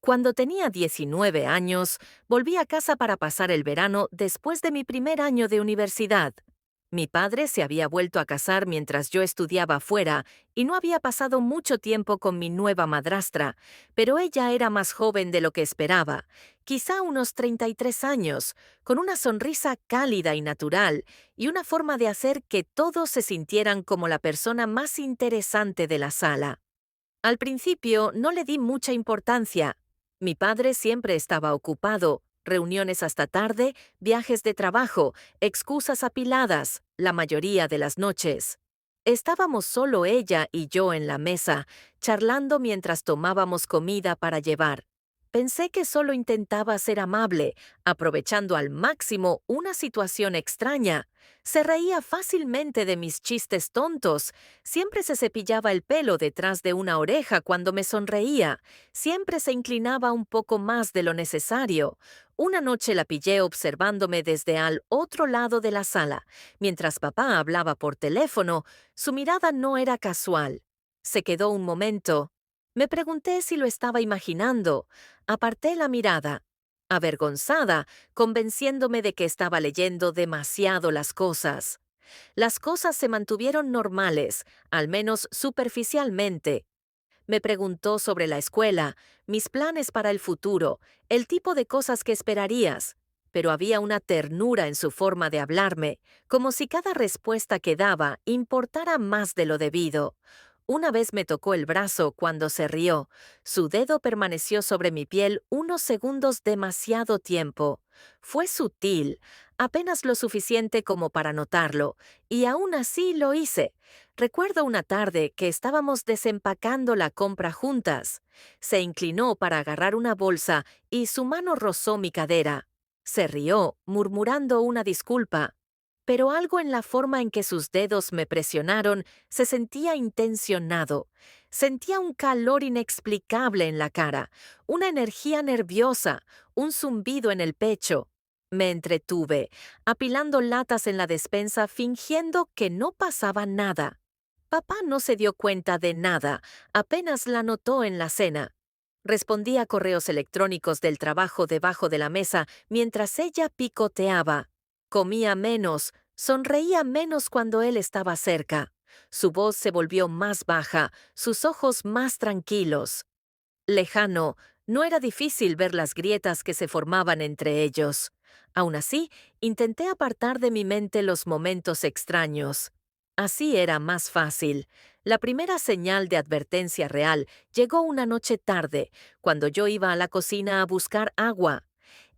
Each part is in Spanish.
Cuando tenía 19 años, volví a casa para pasar el verano después de mi primer año de universidad. Mi padre se había vuelto a casar mientras yo estudiaba afuera y no había pasado mucho tiempo con mi nueva madrastra, pero ella era más joven de lo que esperaba, quizá unos 33 años, con una sonrisa cálida y natural y una forma de hacer que todos se sintieran como la persona más interesante de la sala. Al principio no le di mucha importancia. Mi padre siempre estaba ocupado, reuniones hasta tarde, viajes de trabajo, excusas apiladas, la mayoría de las noches. Estábamos solo ella y yo en la mesa, charlando mientras tomábamos comida para llevar. Pensé que solo intentaba ser amable, aprovechando al máximo una situación extraña. Se reía fácilmente de mis chistes tontos. Siempre se cepillaba el pelo detrás de una oreja cuando me sonreía. Siempre se inclinaba un poco más de lo necesario. Una noche la pillé observándome desde al otro lado de la sala. Mientras papá hablaba por teléfono, su mirada no era casual. Se quedó un momento. Me pregunté si lo estaba imaginando. Aparté la mirada, avergonzada, convenciéndome de que estaba leyendo demasiado las cosas. Las cosas se mantuvieron normales, al menos superficialmente. Me preguntó sobre la escuela, mis planes para el futuro, el tipo de cosas que esperarías, pero había una ternura en su forma de hablarme, como si cada respuesta que daba importara más de lo debido. Una vez me tocó el brazo cuando se rió. Su dedo permaneció sobre mi piel unos segundos demasiado tiempo. Fue sutil, apenas lo suficiente como para notarlo, y aún así lo hice. Recuerdo una tarde que estábamos desempacando la compra juntas. Se inclinó para agarrar una bolsa y su mano rozó mi cadera. Se rió, murmurando una disculpa. Pero algo en la forma en que sus dedos me presionaron se sentía intencionado. Sentía un calor inexplicable en la cara, una energía nerviosa, un zumbido en el pecho. Me entretuve, apilando latas en la despensa fingiendo que no pasaba nada. Papá no se dio cuenta de nada, apenas la notó en la cena. Respondía a correos electrónicos del trabajo debajo de la mesa mientras ella picoteaba. Comía menos, sonreía menos cuando él estaba cerca. Su voz se volvió más baja, sus ojos más tranquilos. Lejano, no era difícil ver las grietas que se formaban entre ellos. Aún así, intenté apartar de mi mente los momentos extraños. Así era más fácil. La primera señal de advertencia real llegó una noche tarde, cuando yo iba a la cocina a buscar agua.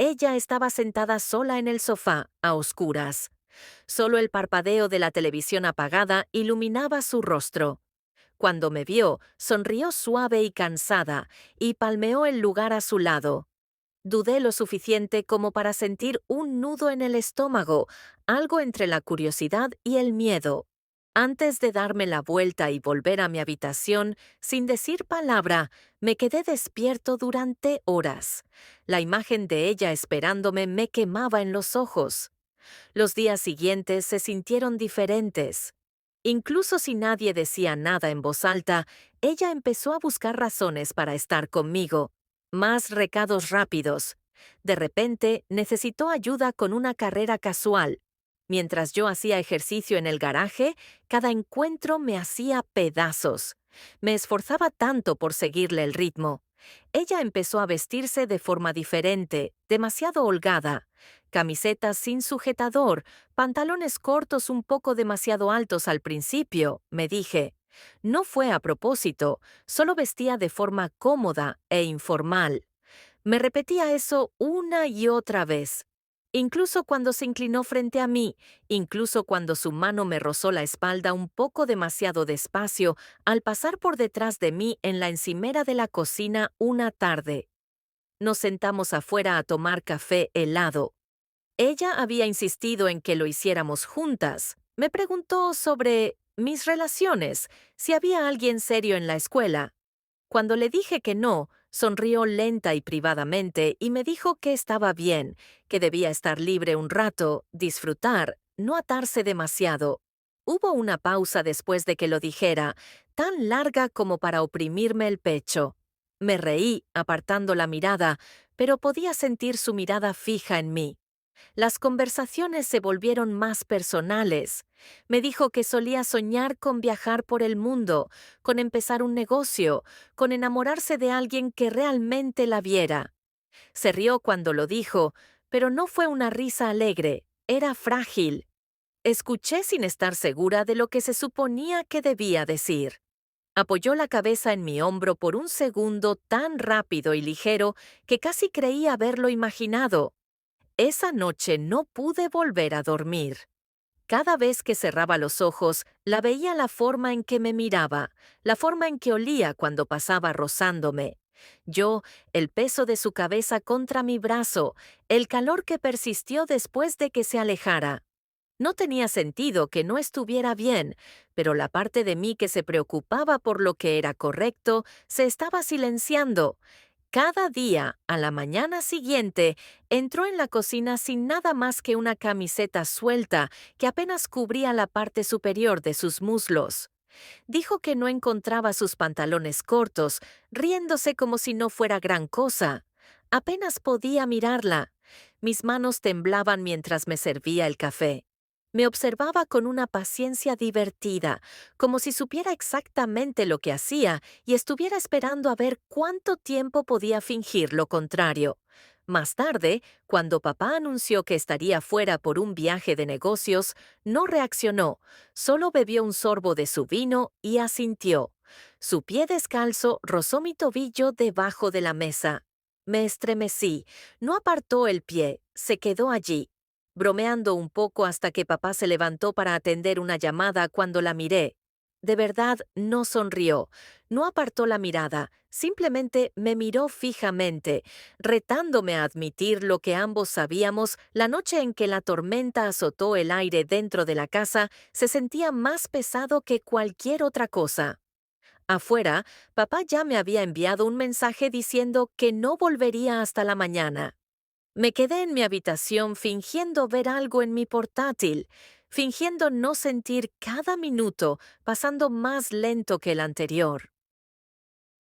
Ella estaba sentada sola en el sofá, a oscuras. Solo el parpadeo de la televisión apagada iluminaba su rostro. Cuando me vio, sonrió suave y cansada, y palmeó el lugar a su lado. Dudé lo suficiente como para sentir un nudo en el estómago, algo entre la curiosidad y el miedo. Antes de darme la vuelta y volver a mi habitación, sin decir palabra, me quedé despierto durante horas. La imagen de ella esperándome me quemaba en los ojos. Los días siguientes se sintieron diferentes. Incluso si nadie decía nada en voz alta, ella empezó a buscar razones para estar conmigo. Más recados rápidos. De repente, necesitó ayuda con una carrera casual. Mientras yo hacía ejercicio en el garaje, cada encuentro me hacía pedazos. Me esforzaba tanto por seguirle el ritmo. Ella empezó a vestirse de forma diferente, demasiado holgada. Camisetas sin sujetador, pantalones cortos un poco demasiado altos al principio, me dije. No fue a propósito, solo vestía de forma cómoda e informal. Me repetía eso una y otra vez. Incluso cuando se inclinó frente a mí, incluso cuando su mano me rozó la espalda un poco demasiado despacio al pasar por detrás de mí en la encimera de la cocina una tarde. Nos sentamos afuera a tomar café helado. Ella había insistido en que lo hiciéramos juntas. Me preguntó sobre mis relaciones, si había alguien serio en la escuela. Cuando le dije que no, sonrió lenta y privadamente y me dijo que estaba bien, que debía estar libre un rato, disfrutar, no atarse demasiado. Hubo una pausa después de que lo dijera, tan larga como para oprimirme el pecho. Me reí, apartando la mirada, pero podía sentir su mirada fija en mí. Las conversaciones se volvieron más personales. Me dijo que solía soñar con viajar por el mundo, con empezar un negocio, con enamorarse de alguien que realmente la viera. Se rió cuando lo dijo, pero no fue una risa alegre, era frágil. Escuché sin estar segura de lo que se suponía que debía decir. Apoyó la cabeza en mi hombro por un segundo tan rápido y ligero que casi creí haberlo imaginado. Esa noche no pude volver a dormir. Cada vez que cerraba los ojos, la veía la forma en que me miraba, la forma en que olía cuando pasaba rozándome. Yo, el peso de su cabeza contra mi brazo, el calor que persistió después de que se alejara. No tenía sentido que no estuviera bien, pero la parte de mí que se preocupaba por lo que era correcto se estaba silenciando. Cada día, a la mañana siguiente, entró en la cocina sin nada más que una camiseta suelta que apenas cubría la parte superior de sus muslos. Dijo que no encontraba sus pantalones cortos, riéndose como si no fuera gran cosa. Apenas podía mirarla. Mis manos temblaban mientras me servía el café. Me observaba con una paciencia divertida, como si supiera exactamente lo que hacía y estuviera esperando a ver cuánto tiempo podía fingir lo contrario. Más tarde, cuando papá anunció que estaría fuera por un viaje de negocios, no reaccionó, solo bebió un sorbo de su vino y asintió. Su pie descalzo rozó mi tobillo debajo de la mesa. Me estremecí. No apartó el pie, se quedó allí, bromeando un poco hasta que papá se levantó para atender una llamada cuando la miré. De verdad, no sonrió, no apartó la mirada, simplemente me miró fijamente, retándome a admitir lo que ambos sabíamos: la noche en que la tormenta azotó el aire dentro de la casa se sentía más pesado que cualquier otra cosa. Afuera, papá ya me había enviado un mensaje diciendo que no volvería hasta la mañana. Me quedé en mi habitación fingiendo ver algo en mi portátil, fingiendo no sentir cada minuto pasando más lento que el anterior.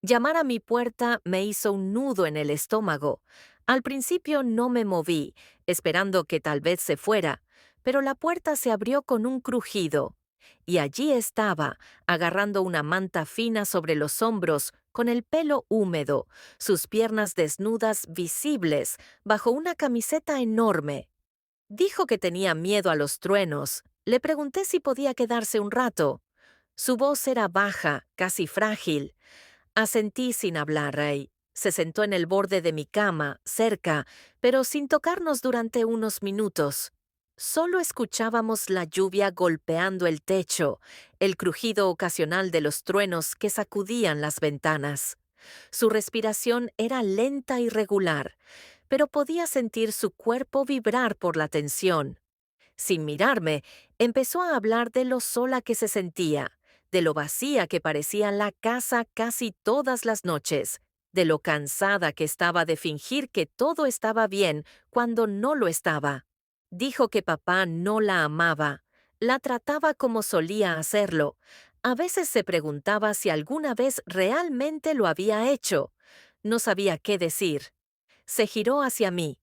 Llamar a mi puerta me hizo un nudo en el estómago. Al principio no me moví, esperando que tal vez se fuera, pero la puerta se abrió con un crujido. Y allí estaba, agarrando una manta fina sobre los hombros, con el pelo húmedo, sus piernas desnudas visibles, bajo una camiseta enorme. Dijo que tenía miedo a los truenos. Le pregunté si podía quedarse un rato. Su voz era baja, casi frágil. Asentí sin hablar, Ray. Se sentó en el borde de mi cama, cerca, pero sin tocarnos durante unos minutos. Solo escuchábamos la lluvia golpeando el techo, el crujido ocasional de los truenos que sacudían las ventanas. Su respiración era lenta y regular, pero podía sentir su cuerpo vibrar por la tensión. Sin mirarme, empezó a hablar de lo sola que se sentía, de lo vacía que parecía la casa casi todas las noches, de lo cansada que estaba de fingir que todo estaba bien cuando no lo estaba. Dijo que papá no la amaba, la trataba como solía hacerlo. A veces se preguntaba si alguna vez realmente lo había hecho. No sabía qué decir. Se giró hacia mí.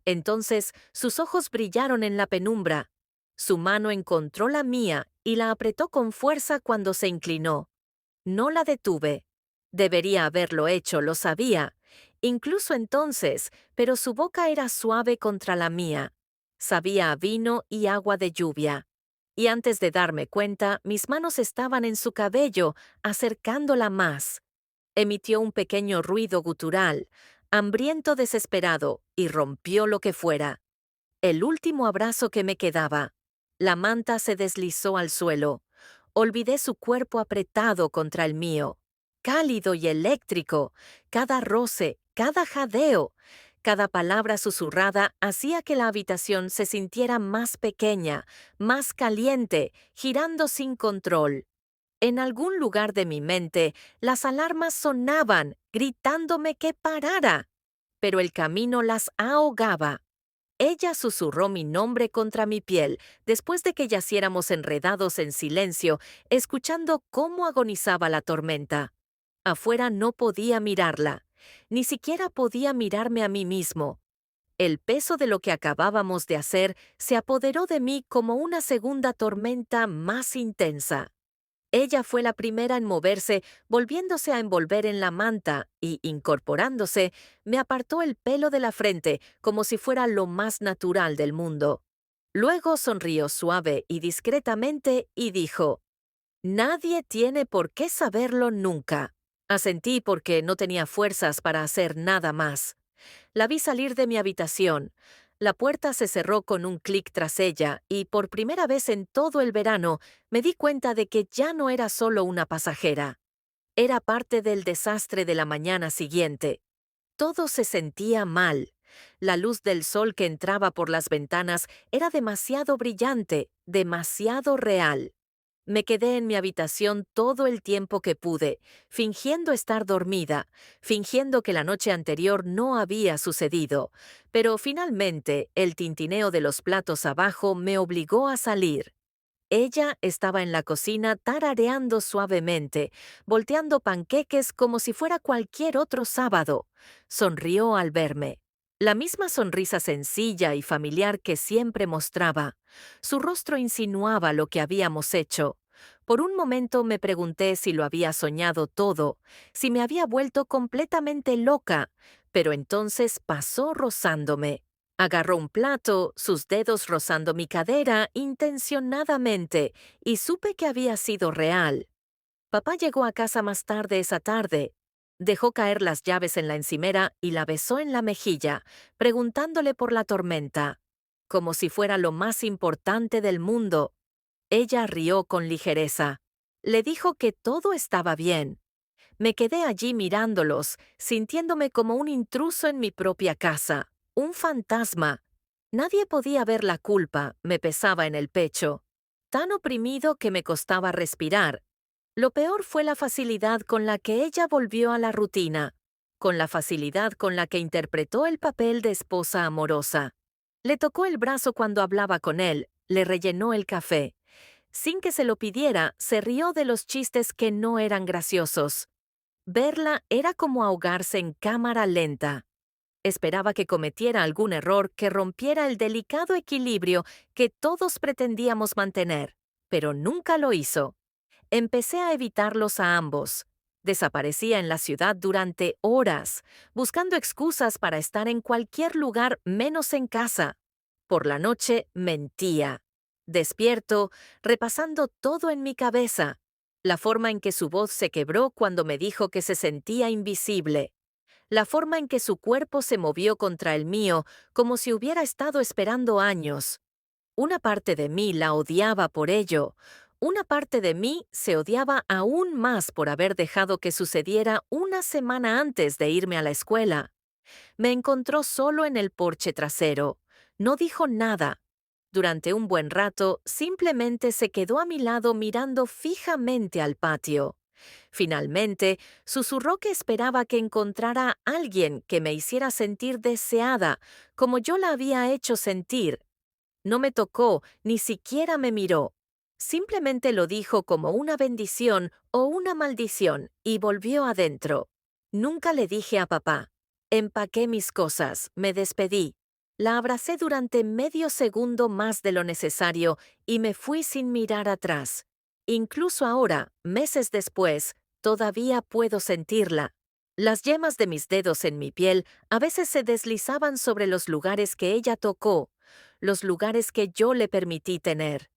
Entonces sus ojos brillaron en la penumbra. Su mano encontró la mía y la apretó con fuerza cuando se inclinó. No la detuve. Debería haberlo hecho, lo sabía. Incluso entonces, pero su boca era suave contra la mía. Sabía a vino y agua de lluvia. Y antes de darme cuenta, mis manos estaban en su cabello, acercándola más. Emitió un pequeño ruido gutural, hambriento desesperado, y rompió lo que fuera. El último abrazo que me quedaba. La manta se deslizó al suelo. Olvidé su cuerpo apretado contra el mío, cálido y eléctrico. Cada roce, cada jadeo, cada palabra susurrada hacía que la habitación se sintiera más pequeña, más caliente, girando sin control. En algún lugar de mi mente, las alarmas sonaban, gritándome que parara, pero el camino las ahogaba. Ella susurró mi nombre contra mi piel después de que yaciéramos enredados en silencio, escuchando cómo agonizaba la tormenta. Afuera no podía mirarla. Ni siquiera podía mirarme a mí mismo. El peso de lo que acabábamos de hacer se apoderó de mí como una segunda tormenta más intensa. Ella fue la primera en moverse, volviéndose a envolver en la manta y, incorporándose, me apartó el pelo de la frente como si fuera lo más natural del mundo. Luego sonrió suave y discretamente y dijo: «Nadie tiene por qué saberlo nunca». Asentí porque no tenía fuerzas para hacer nada más. La vi salir de mi habitación. La puerta se cerró con un clic tras ella y por primera vez en todo el verano me di cuenta de que ya no era solo una pasajera. Era parte del desastre de la mañana siguiente. Todo se sentía mal. La luz del sol que entraba por las ventanas era demasiado brillante, demasiado real. Me quedé en mi habitación todo el tiempo que pude, fingiendo estar dormida, fingiendo que la noche anterior no había sucedido, pero finalmente el tintineo de los platos abajo me obligó a salir. Ella estaba en la cocina tarareando suavemente, volteando panqueques como si fuera cualquier otro sábado. Sonrió al verme. La misma sonrisa sencilla y familiar que siempre mostraba. Su rostro insinuaba lo que habíamos hecho. Por un momento me pregunté si lo había soñado todo, si me había vuelto completamente loca, pero entonces pasó rozándome. Agarró un plato, sus dedos rozando mi cadera intencionadamente, y supe que había sido real. Papá llegó a casa más tarde esa tarde. Dejó caer las llaves en la encimera y la besó en la mejilla, preguntándole por la tormenta, como si fuera lo más importante del mundo. Ella rió con ligereza. Le dijo que todo estaba bien. Me quedé allí mirándolos, sintiéndome como un intruso en mi propia casa, un fantasma. Nadie podía ver la culpa, me pesaba en el pecho. Tan oprimido que me costaba respirar. Lo peor fue la facilidad con la que ella volvió a la rutina, con la facilidad con la que interpretó el papel de esposa amorosa. Le tocó el brazo cuando hablaba con él, le rellenó el café. Sin que se lo pidiera, se rió de los chistes que no eran graciosos. Verla era como ahogarse en cámara lenta. Esperaba que cometiera algún error que rompiera el delicado equilibrio que todos pretendíamos mantener, pero nunca lo hizo. Empecé a evitarlos a ambos. Desaparecía en la ciudad durante horas, buscando excusas para estar en cualquier lugar menos en casa. Por la noche mentía. Despierto, repasando todo en mi cabeza. La forma en que su voz se quebró cuando me dijo que se sentía invisible. La forma en que su cuerpo se movió contra el mío, como si hubiera estado esperando años. Una parte de mí la odiaba por ello. Una parte de mí se odiaba aún más por haber dejado que sucediera una semana antes de irme a la escuela. Me encontró solo en el porche trasero. No dijo nada. Durante un buen rato, simplemente se quedó a mi lado mirando fijamente al patio. Finalmente, susurró que esperaba que encontrara a alguien que me hiciera sentir deseada, como yo la había hecho sentir. No me tocó, ni siquiera me miró. Simplemente lo dijo como una bendición o una maldición y volvió adentro. Nunca le dije a papá. Empaqué mis cosas, me despedí. La abracé durante medio segundo más de lo necesario y me fui sin mirar atrás. Incluso ahora, meses después, todavía puedo sentirla. Las yemas de mis dedos en mi piel a veces se deslizaban sobre los lugares que ella tocó, los lugares que yo le permití tener.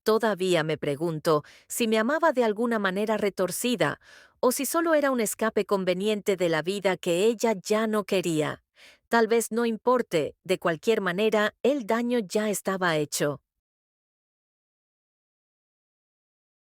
Todavía me pregunto si me amaba de alguna manera retorcida o si solo era un escape conveniente de la vida que ella ya no quería. Tal vez no importe, de cualquier manera, el daño ya estaba hecho.